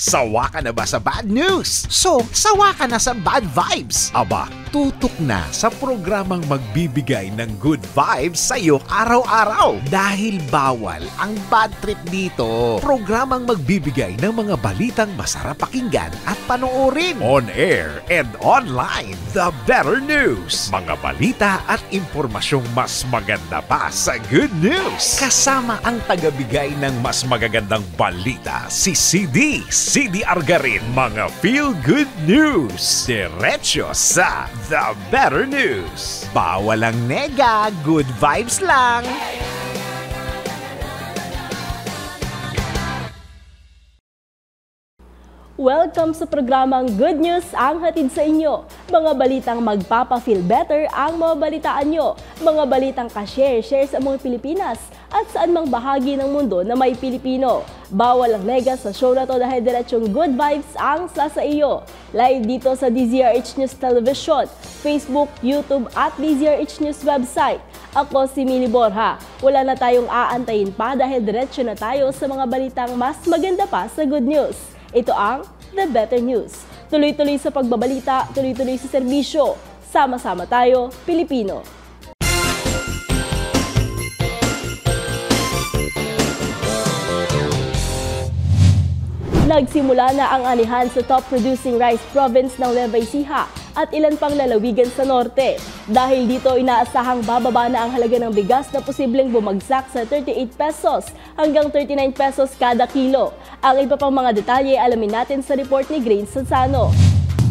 Sawa ka na ba sa bad news? So, sawa ka na sa bad vibes? Aba, tutok na sa programang magbibigay ng good vibes sa iyo araw-araw. Dahil bawal ang bad trip dito. Programang magbibigay ng mga balitang masarap pakinggan at panoorin. On air and online. The Better News. Mga balita at impormasyong mas maganda pa sa good news. Kasama ang tagabigay ng mas magagandang balita, si CD Argarin. Mga feel-good news. Diretso sa The Better News. Bawal ang nega, good vibes lang. Welcome sa programang Good News ang hatid sa inyo. Mga balitang magpapa-feel better ang mababalitaan nyo. Mga balitang ka-share sa mga Pilipinas at saan mang bahagi ng mundo na may Pilipino. Bawal ang nega sa show na to dahil diretsong good vibes ang sa iyo. Live dito sa DZRH News Television, Facebook, YouTube at DZRH News website. Ako si Mili Borja. Wala na tayong aantayin pa dahil diretsyo na tayo sa mga balitang mas maganda pa sa good news. Ito ang The Better News. Tuloy-tuloy sa pagbabalita, tuloy-tuloy sa serbisyo. Sama-sama tayo, Pilipino. Nagsimula na ang anihan sa top producing rice province ng Nueva Ecija at ilan pang lalawigan sa norte. Dahil dito inaasahang bababa na ang halaga ng bigas na posibleng bumagsak sa 38 pesos hanggang 39 pesos kada kilo. Ang iba pang mga detalye alamin natin sa report ni Grace Sansano.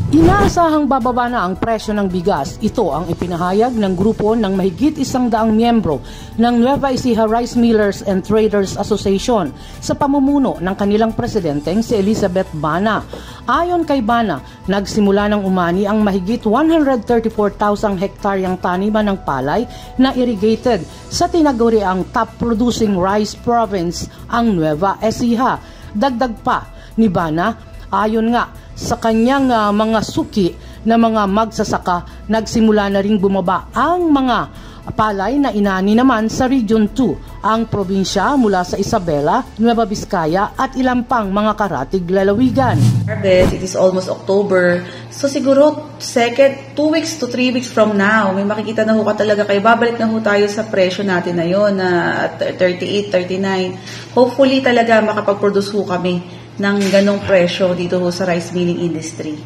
Inaasahang bababa na ang presyo ng bigas. Ito ang ipinahayag ng grupo ng mahigit 100 miyembro ng Nueva Ecija Rice Millers and Traders Association sa pamumuno ng kanilang presidenteng si Elizabeth Bana. Ayon kay Bana, nagsimula ng umani ang mahigit 134,000 hektaryang taniman ng palay na irrigated sa tinaguriang top producing rice province ang Nueva Ecija. Dagdag pa ni Bana, ayon nga sa kanyang mga suki na mga magsasaka, nagsimula na ring bumaba ang mga palay na inani naman sa Region 2, ang probinsya mula sa Isabela, Nueva Vizcaya at ilang pang mga karatig lalawigan. It is almost October, so siguro 2 weeks to 3 weeks from now, may makikita na ho ka talaga kayo. Babalik na ho tayo sa presyo natin na yun, na 38, 39. Hopefully talaga makapag-produce ho kami ng ganong presyo dito ho sa rice milling industry.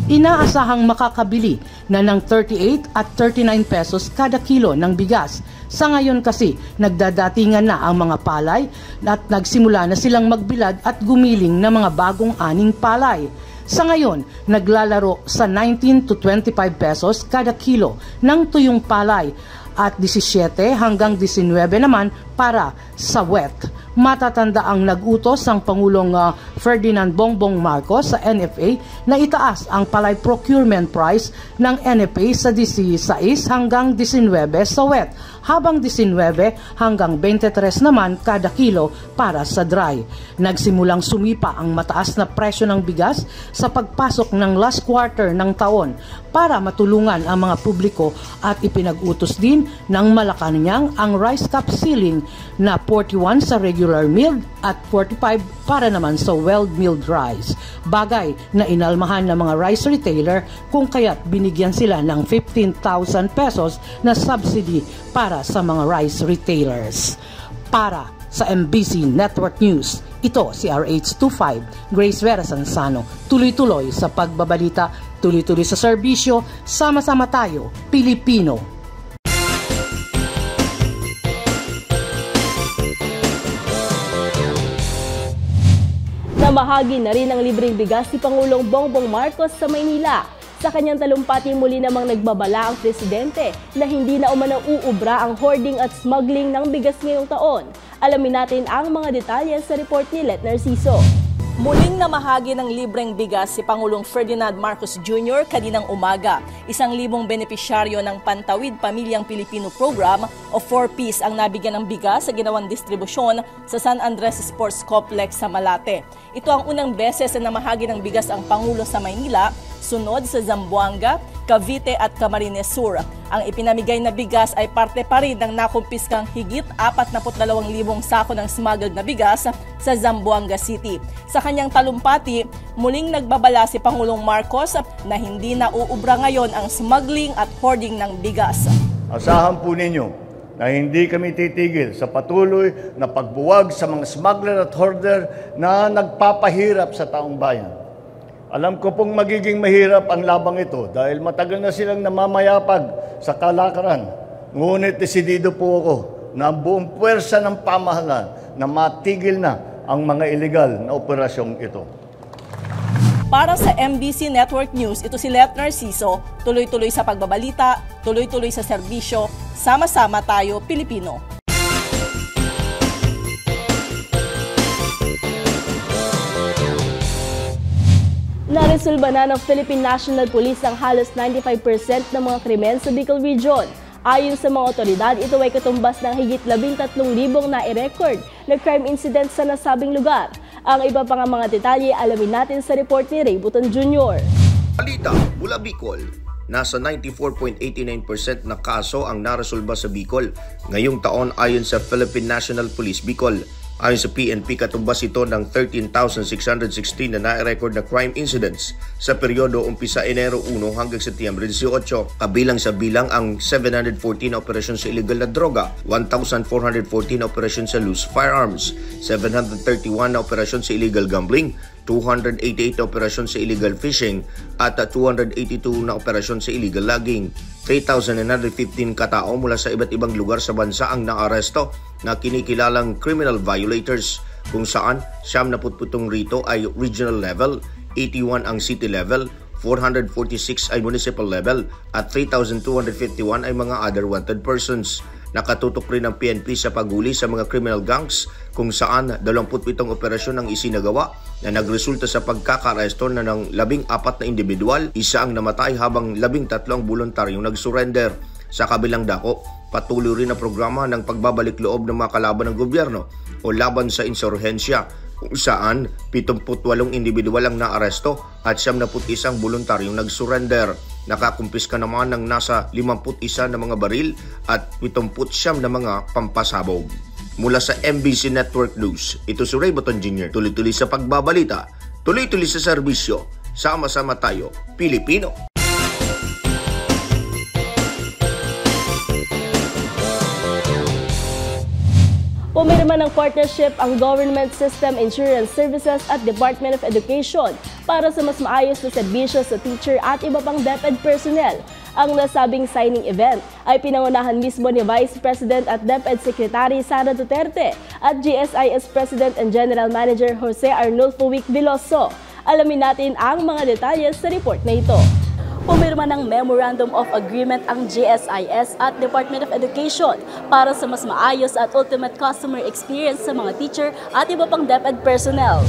Inaasahang makakabili na ng 38 at 39 pesos kada kilo ng bigas. Sa ngayon kasi, nagdadatingan na ang mga palay at nagsimula na silang magbilad at gumiling ng mga bagong aning palay. Sa ngayon, naglalaro sa 19 to 25 pesos kada kilo ng tuyong palay at 17 hanggang 19 naman para sa wet. Matatanda ang nag-utos ang Pangulong Ferdinand Bongbong Marcos sa NFA na itaas ang palay procurement price ng NFA sa 16 hanggang 19 sa wet, habang 19 hanggang 23 naman kada kilo para sa dry. Nagsimulang sumipa ang mataas na presyo ng bigas sa pagpasok ng last quarter ng taon para matulungan ang mga publiko at ipinag-utos din ng Malacanang ang rice cap ceiling na 41 sa regular milled at 45 para naman sa well-milled rice. Bagay na inalmahan ng mga rice retailer kung kaya't binigyan sila ng 15,000 pesos na subsidy para sa mga rice retailers. Para sa MBC Network News, ito si RH25, Grace Vera Sansano. Tuloy-tuloy sa pagbabalita, tuloy-tuloy sa serbisyo, sama-sama tayo, Pilipino. Namahagi na rin ang libreng bigas si Pangulong Bongbong Marcos sa Maynila. Sa kanyang talumpati muli namang nagbabala ang presidente na hindi na umanang uubra ang hoarding at smuggling ng bigas ngayong taon. Alamin natin ang mga detalye sa report ni Let Narciso. Muling namahagi ng libreng bigas si Pangulong Ferdinand Marcos Jr. kaninang umaga. 1,000 benepisyaryo ng Pantawid Pamilyang Pilipino Program o 4Ps ang nabigyan ng bigas sa ginawang distribusyon sa San Andres Sports Complex sa Malate. Ito ang unang beses na namahagi ng bigas ang Pangulo sa Maynila, sunod sa Zamboanga, Cavite at Camarines Sur. Ang ipinamigay na bigas ay parte pa rin ng nakumpiskang higit 42,000 sako ng smuggled na bigas sa Zamboanga City. Sa kanyang talumpati, muling nagbabala si Pangulong Marcos na hindi na uubra ngayon ang smuggling at hoarding ng bigas. Asahan po ninyo na hindi kami titigil sa patuloy na pagbuwag sa mga smuggler at hoarder na nagpapahirap sa taong bayan. Alam ko pong magiging mahirap ang labang ito dahil matagal na silang namamayapag sa kalakaran. Ngunit desidido po ako na ang buong puwersa ng pamahalaan na matigil na ang mga iligal na operasyong ito. Para sa MBC Network News, ito si Let Narciso, tuloy-tuloy sa pagbabalita, tuloy-tuloy sa serbisyo, sama-sama tayo Pilipino. Naresolba na ng Philippine National Police ang halos 95% ng mga krimen sa Bicol Region. Ayon sa mga otoridad, ito ay katumbas ng higit 13,000 na i-record na crime incidents sa nasabing lugar. Ang iba pang mga detalye alamin natin sa report ni Ray Buton Jr. Balita mula Bicol. Nasa 94.89% na kaso ang naresolba sa Bicol ngayong taon ayon sa Philippine National Police Bicol. Ayon sa PNP, katumbas ito ng 13,616 na na-record na crime incidents sa peryodo umpisa Enero 1 hanggang Setyembre 18. Kabilang sa bilang ang 714 na operasyon sa illegal na droga, 1,414 na operasyon sa loose firearms, 731 na operasyon sa illegal gambling, 288 na operasyon sa illegal fishing at 282 na operasyon sa illegal logging. 3,915 katao mula sa iba't ibang lugar sa bansa ang naaresto na kinikilalang criminal violators kung saan 77 rito ay regional level, 81 ang city level, 446 ay municipal level at 3,251 ay mga other wanted persons. Nakatutok rin ang PNP sa paghuli sa mga criminal gangs kung saan 27 operasyon ang isinagawa na nagresulta sa pagkakaresto na ng 14 na individual, isa ang namatay habang 13 ang voluntaryong nagsurrender. Sa kabilang dako, patuloy rin ang programa ng pagbabalik loob ng mga kalaban ng gobyerno o laban sa insurhensya kung saan 78 individual ang naaresto at 71 voluntaryong nagsurrender. Nakakumpiska naman ng nasa 51 na mga baril at 79 na mga pampasabog. Mula sa MBC Network News, ito si Ray Buton Jr. Tuloy-tuloy sa pagbabalita, tuloy-tuloy sa serbisyo, sama-sama tayo, Pilipino. Pumirma ng partnership ang Government System Insurance Services at Department of Education para sa mas maayos na serbisyo sa teacher at iba pang DepEd personnel. Ang nasabing signing event ay pinangunahan mismo ni Vice President at DepEd Secretary Sara Duterte at GSIS President and General Manager Jose Arnulfo Wick Veloso. Alamin natin ang mga detalye sa report na ito. Pumirma ng Memorandum of Agreement ang GSIS at Department of Education para sa mas maayos at ultimate customer experience sa mga teacher at iba pang DepEd personnel.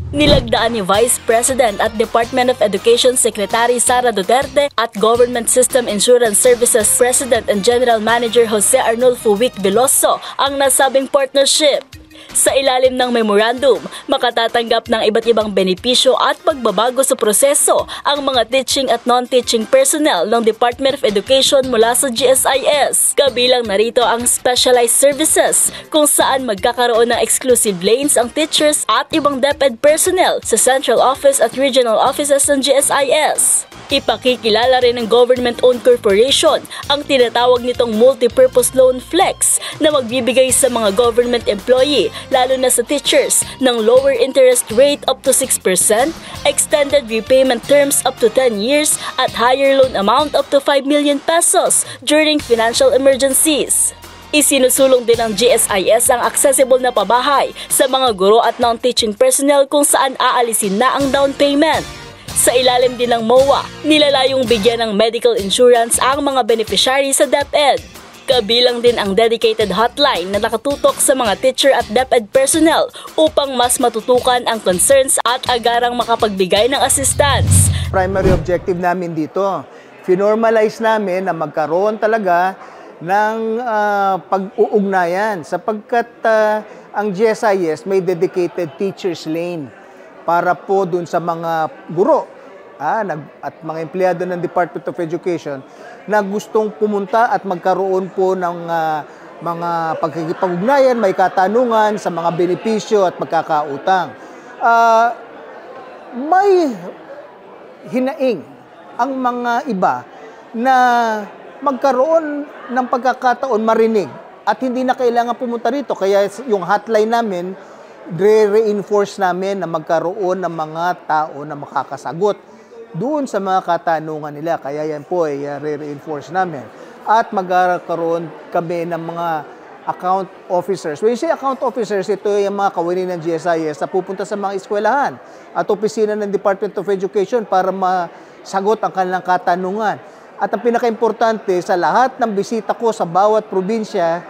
Nilagdaan ni Vice President at Department of Education Secretary Sara Duterte at Government System Insurance Services President and General Manager Jose Arnulfo Wick Veloso ang nasabing partnership. Sa ilalim ng memorandum, makatatanggap ng iba't ibang benepisyo at pagbabago sa proseso ang mga teaching at non-teaching personnel ng Department of Education mula sa GSIS. Kabilang narito ang specialized services kung saan magkakaroon ng exclusive lanes ang teachers at ibang DepEd personnel sa central office at regional offices ng GSIS. Ipakikilala rin ng government-owned corporation ang tinatawag nitong multi-purpose loan flex na magbibigay sa mga government employee, lalo na sa teachers, ng lower interest rate up to 6%, extended repayment terms up to 10 years, at higher loan amount up to 5 million pesos during financial emergencies. Isinusulong din ng GSIS ang accessible na pabahay sa mga guro at non-teaching personnel kung saan aalisin na ang down payment. Sa ilalim din ng MOA, nilalayong bigyan ng medical insurance ang mga beneficiary sa DepEd. Kabilang din ang dedicated hotline na nakatutok sa mga teacher at DepEd personnel upang mas matutukan ang concerns at agarang makapagbigay ng assistance. Primary objective namin dito, finormalize namin na magkaroon talaga ng pag-uugnayan sapagkat ang GSIS may dedicated teachers lane para po dun sa mga guro at mga empleyado ng Department of Education na gustong pumunta at magkaroon po ng mga pagkikipag-ugnayan, may katanungan sa mga benepisyo at magkakautang. May hinaing ang mga iba na magkaroon ng pagkakataon marinig at hindi na kailangan pumunta rito. Kaya yung hotline namin, re-reinforce namin na magkaroon ng mga tao na makakasagot doon sa mga katanungan nila. Kaya yan po ay re-reinforce namin. At magkakaroon kami ng mga account officers. When you say account officers, ito yung mga kawani ng GSIS na pupunta sa mga eskwelahan at opisina ng Department of Education para masagot ang kanilang katanungan. At ang pinaka-importante, sa lahat ng bisita ko sa bawat probinsya,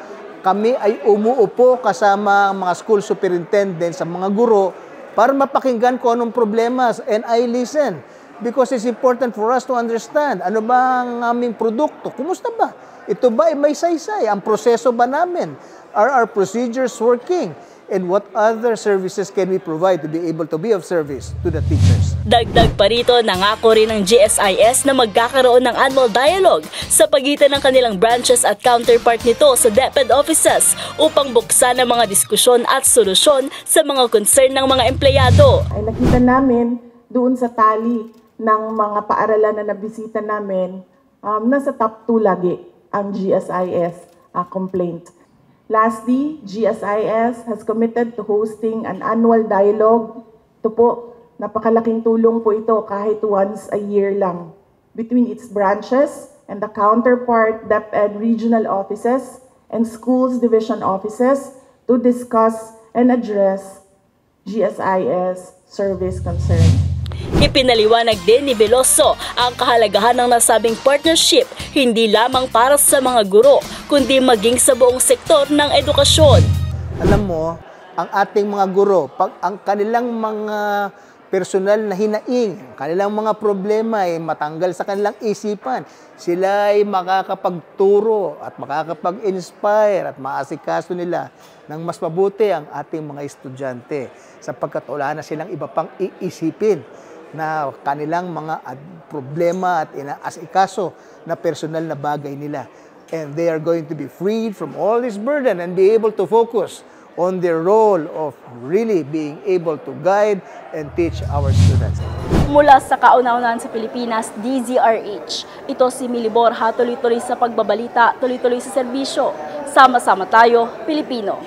kami ay umuupo kasama ang mga school superintendents, sa mga guro, para mapakinggan ko anong problema, and I listen. Because it's important for us to understand, ano ba ang aming produkto? Kumusta ba? Ito ba ay may saysay? Ang proseso ba namin? Are our procedures working? And what other services can we provide to be able to be of service to the teachers? Dagdag pa rito, nangako rin ng GSIS na magkakaroon ng annual dialogue sa pagitan ng kanilang branches at counterpart nito sa DepEd offices upang buksan ang mga diskusyon at solusyon sa mga concern ng mga empleyado. Ay nakita namin doon sa tali ng mga paaralan na nabisita namin, nasa top 2 lagi ang GSIS complaint. Lastly, GSIS has committed to hosting an annual dialogue. Ito po, napakalaking tulong po ito kahit once a year lang between its branches and the counterpart DepEd regional offices and schools division offices to discuss and address GSIS service concerns. Ipinaliwanag din ni Veloso ang kahalagahan ng nasabing partnership hindi lamang para sa mga guro, kundi maging sa buong sektor ng edukasyon. Alam mo, ang ating mga guro, pag ang kanilang mga personal na hinaing, kanilang mga problema ay matanggal sa kanilang isipan, sila ay makakapagturo at makakapag-inspire at maasikaso nila ng mas mabuti ang ating mga estudyante sapagkat wala na silang iba pang iisipin na kanilang mga problema at inaasikaso na personal na bagay nila. And they are going to be freed from all this burden and be able to focus on their role of really being able to guide and teach our students. Mula sa kauna-unahan sa Pilipinas, DZRH. Ito si Millie Borja, tuloy-tuloy sa pagbabalita, tuloy-tuloy sa serbisyo. Sama-sama tayo, Pilipino.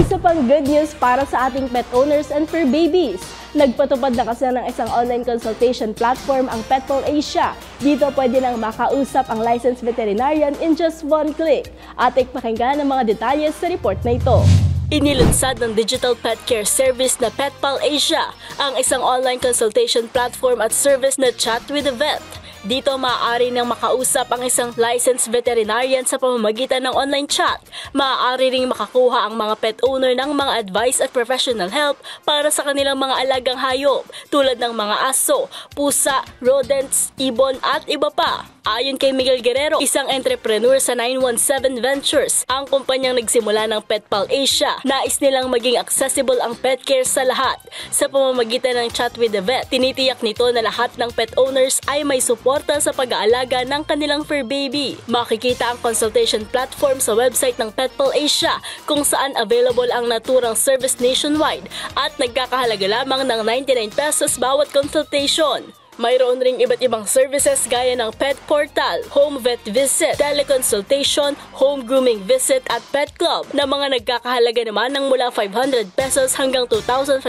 Isa pang good news para sa ating pet owners and fur babies. Nagpatupad na kasi ng isang online consultation platform ang Petpal Asia. Dito pwede nang makausap ang licensed veterinarian in just one click. Ating pakinggan ang mga detalye sa report na ito. Inilunsad ng digital pet care service na Petpal Asia ang isang online consultation platform at service na Chat with a Vet. Dito maaari nang makausap ang isang licensed veterinarian sa pamamagitan ng online chat. Maaari ring makakuha ang mga pet owner ng mga advice at professional help para sa kanilang mga alagang hayop tulad ng mga aso, pusa, rodents, ibon at iba pa. Ayon kay Miguel Guerrero, isang entrepreneur sa 917 Ventures, ang kumpanyang nagsimula ng Petpal Asia, nais nilang maging accessible ang pet care sa lahat. Sa pamamagitan ng Chat with the Vet, tinitiyak nito na lahat ng pet owners ay may suporta sa pag-aalaga ng kanilang fur baby. Makikita ang consultation platform sa website ng Petpal Asia kung saan available ang naturang service nationwide at nagkakahalaga lamang ng 99 pesos bawat consultation. Mayroon ring iba't ibang services gaya ng pet portal, home vet visit, teleconsultation, home grooming visit at pet club na mga nagkakahalaga naman ng mula 500 pesos hanggang 2,500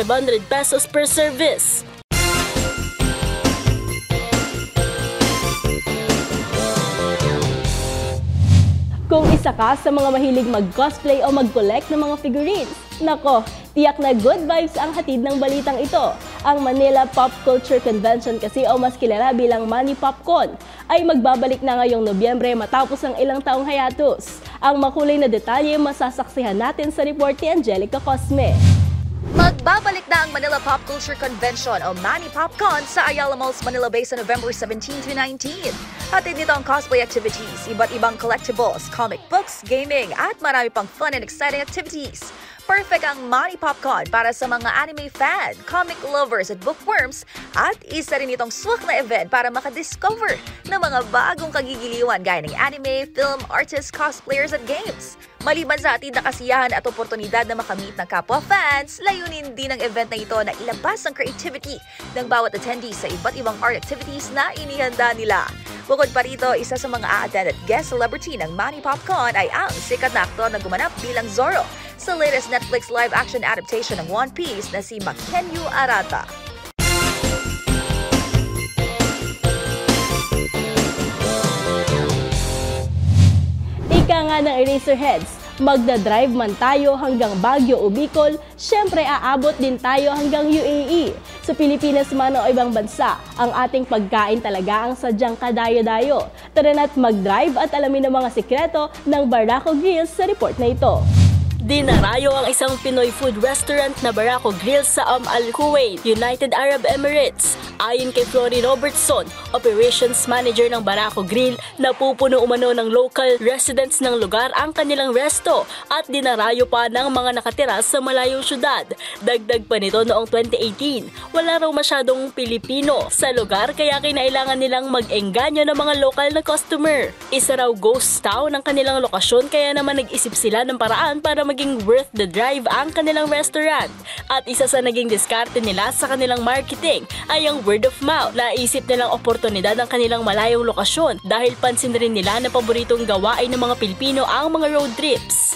pesos per service. Kung isa ka sa mga mahilig mag-cosplay o mag-collect ng mga figurines, nako, tiyak na good vibes ang hatid ng balitang ito. Ang Manila Pop Culture Convention kasi o mas kilala bilang Mani Popcon ay magbabalik na ngayong Nobyembre matapos ang ilang taong hiatus. Ang makulay na detalye masasaksihan natin sa report ni Angelica Cosme. Babalik na ang Manila Pop Culture Convention o Manny PopCon sa Ayala Malls, Manila Bay sa November 17 to 19. Hatid nito ang cosplay activities, iba't ibang collectibles, comic books, gaming, at marami pang fun and exciting activities. Perfect ang Manny PopCon para sa mga anime fan, comic lovers at bookworms, at isa rin itong swak na event para makadiscover ng mga bagong kagigiliwan gaya ng anime, film, artists, cosplayers at games. Maliban sa atid na kasiyahan at oportunidad na makamit ng kapwa fans, layunin din ng event na ito na ilabas ang creativity ng bawat attendees sa iba't ibang art activities na inihanda nila. Bukod pa rito, isa sa mga a-attend at guest celebrity ng Manny PopCon ay ang sikat na aktor na gumanap bilang Zoro sa latest Netflix live-action adaptation ng One Piece na si Makenyu Arata. Ika nga ng Eraserheads, magdadrive man tayo hanggang Baguio o Bicol, syempre aabot din tayo hanggang UAE. Sa Pilipinas man o ibang bansa, ang ating pagkain talaga ang sadyang kadayo-dayo. Tara na't mag-drive at alamin ang mga sikreto ng Barako Grills sa report na ito. Dinarayo ang isang Pinoy food restaurant na Barako Grill sa Al Kuwait, United Arab Emirates. Ayon kay Flory Robertson, Operations Manager ng Barako Grill, napupuno umano ng local residents ng lugar ang kanilang resto at dinarayo pa ng mga nakatira sa malayong syudad. Dagdag pa nito noong 2018, wala raw masyadong Pilipino sa lugar kaya kinailangan nilang mag-engganyo ng mga lokal na customer. Isa raw ghost town ang kanilang lokasyon kaya naman nag-isip sila ng paraan para maging worth the drive ang kanilang restaurant. At isa sa naging diskarte nila sa kanilang marketing ay ang word of mouth. Naisip nilang oportunidad ang kanilang malayong lokasyon dahil pansin rin nila na paboritong gawain ng mga Pilipino ang mga road trips.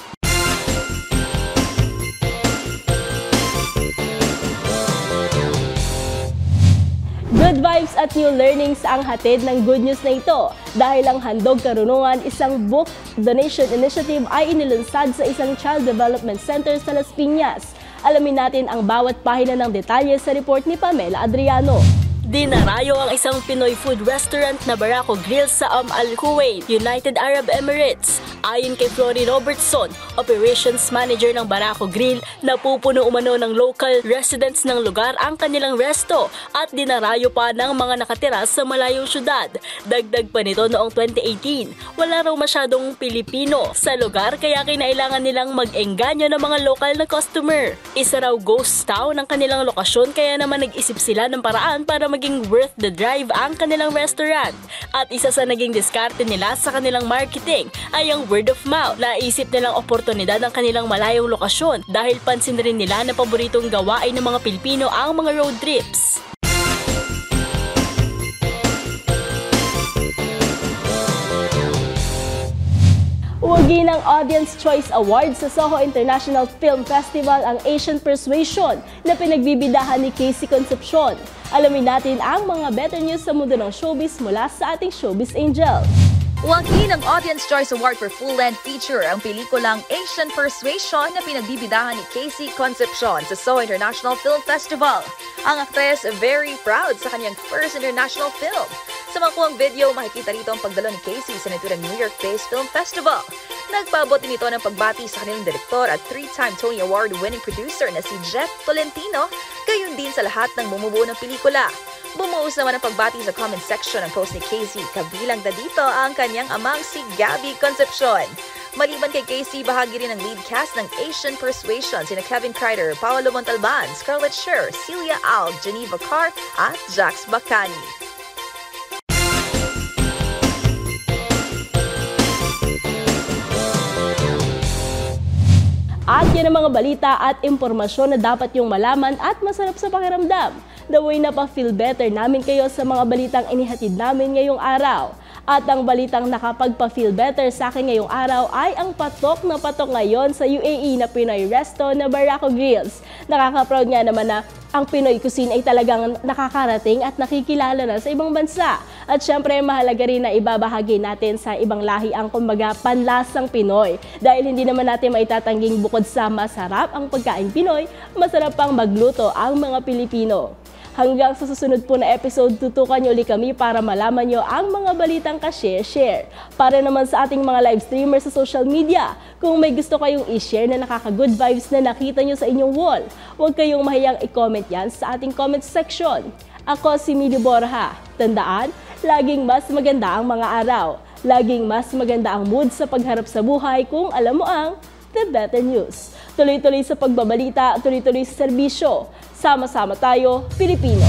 Good vibes at new learnings ang hatid ng good news na ito. Dahil ang Handog Karunungan, isang book donation initiative ay inilunsad sa isang child development center sa Las Piñas. Alamin natin ang bawat pahina ng detalye sa report ni Pamela Adriano. Dinarayo ang isang Pinoy food restaurant na Barako Grill sa Al Kuwait, United Arab Emirates. Ayon kay Flory Robertson, Operations Manager ng Barako Grill, napupuno umano ng local residents ng lugar ang kanilang resto at dinarayo pa ng mga nakatira sa malayong syudad. Dagdag pa nito noong 2018, wala raw masyadong Pilipino sa lugar kaya kinailangan nilang mag-engganyo ng mga lokal na customer. Isa raw ghost town ang kanilang lokasyon kaya naman nag-isip sila ng paraan para maging worth the drive ang kanilang restaurant. At isa sa naging diskarte nila sa kanilang marketing ay ang word of mouth. Naisip nilang oportunidad ang kanilang malayong lokasyon dahil pansin rin nila na paboritong gawain ng mga Pilipino ang mga road trips. Uwagi ng Audience Choice Award sa Soho International Film Festival ang Asian Persuasion na pinagbibidahan ni Casey Concepcion. Alamin natin ang mga better news sa mundo ng showbiz mula sa ating Showbiz Angel. Uwagi ng Audience Choice Award for full-length feature ang pelikulang Asian Persuasion na pinagbibidahan ni Casey Concepcion sa Soho International Film Festival. Ang aktres very proud sa kanyang first international film. Sa makuhang video, makikita rito ang pagdalo ni Casey sa naturang New York-based film festival. Nagpaabot din ito ng pagbati sa kanilang direktor at 3-time Tony Award-winning producer na si Jeff Tolentino, gayon din sa lahat ng bumubuo ng pelikula. Bumuos naman ang pagbati sa comment section ng post ni Casey, kabilang na dito ang kanyang amang si Gabby Concepcion. Maliban kay Casey, bahagi rin ng lead cast ng Asian Persuasion sina Kevin Kreider, Paolo Montalban, Scarlett Sher, Celia Al, Geneva Carr at Jax Bacani. At yan ang mga balita at impormasyon na dapat yung malaman at masarap sa pakiramdam. The way na pa-feel better namin kayo sa mga balitang inihatid namin ngayong araw. At ang balitang nakapagpa-feel better sa akin ngayong araw ay ang patok na patok ngayon sa UAE na Pinoy resto na Barako Grills. Nakaka-proud nga naman na ang Pinoy cuisine ay talagang nakakarating at nakikilala na sa ibang bansa. At syempre mahalaga rin na ibabahagi natin sa ibang lahi ang kumbaga panlasang Pinoy. Dahil hindi naman natin maitatangging bukod sa masarap ang pagkain Pinoy, masarap pang magluto ang mga Pilipino. Hanggang sa susunod po na episode, tutukan nyo ulit kami para malaman nyo ang mga balitang ka-share-share. Para naman sa ating mga live streamers sa social media, kung may gusto kayong i-share na nakaka-good vibes na nakita nyo sa inyong wall, huwag kayong mahiyang i-comment yan sa ating comment section. Ako si Mili Borja. Tandaan, laging mas maganda ang mga araw. Laging mas maganda ang mood sa pagharap sa buhay kung alam mo ang The Better News. Tuloy-tuloy sa pagbabalita, tuloy-tuloy sa serbisyo. Sama-sama tayo, Pilipino.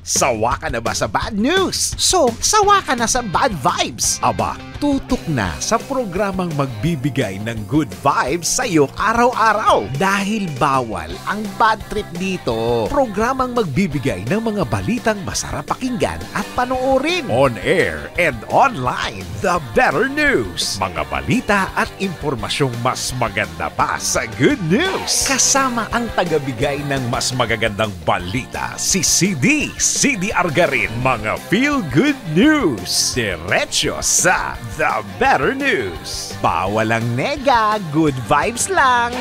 Sawa ka na ba sa bad news? So, sawa ka na sa bad vibes? Aba, tutok na sa programang magbibigay ng good vibes sa iyo araw-araw. Dahil bawal ang bad trip dito. Programang magbibigay ng mga balitang masarap pakinggan at panoorin. On air and online, The Better News. Mga balita at impormasyong mas maganda pa sa good news. Kasama ang tagabigay ng mas magagandang balita, si CD Argarin, mga feel-good news. Diretso sa The Better News. Bawal ang nega, good vibes lang.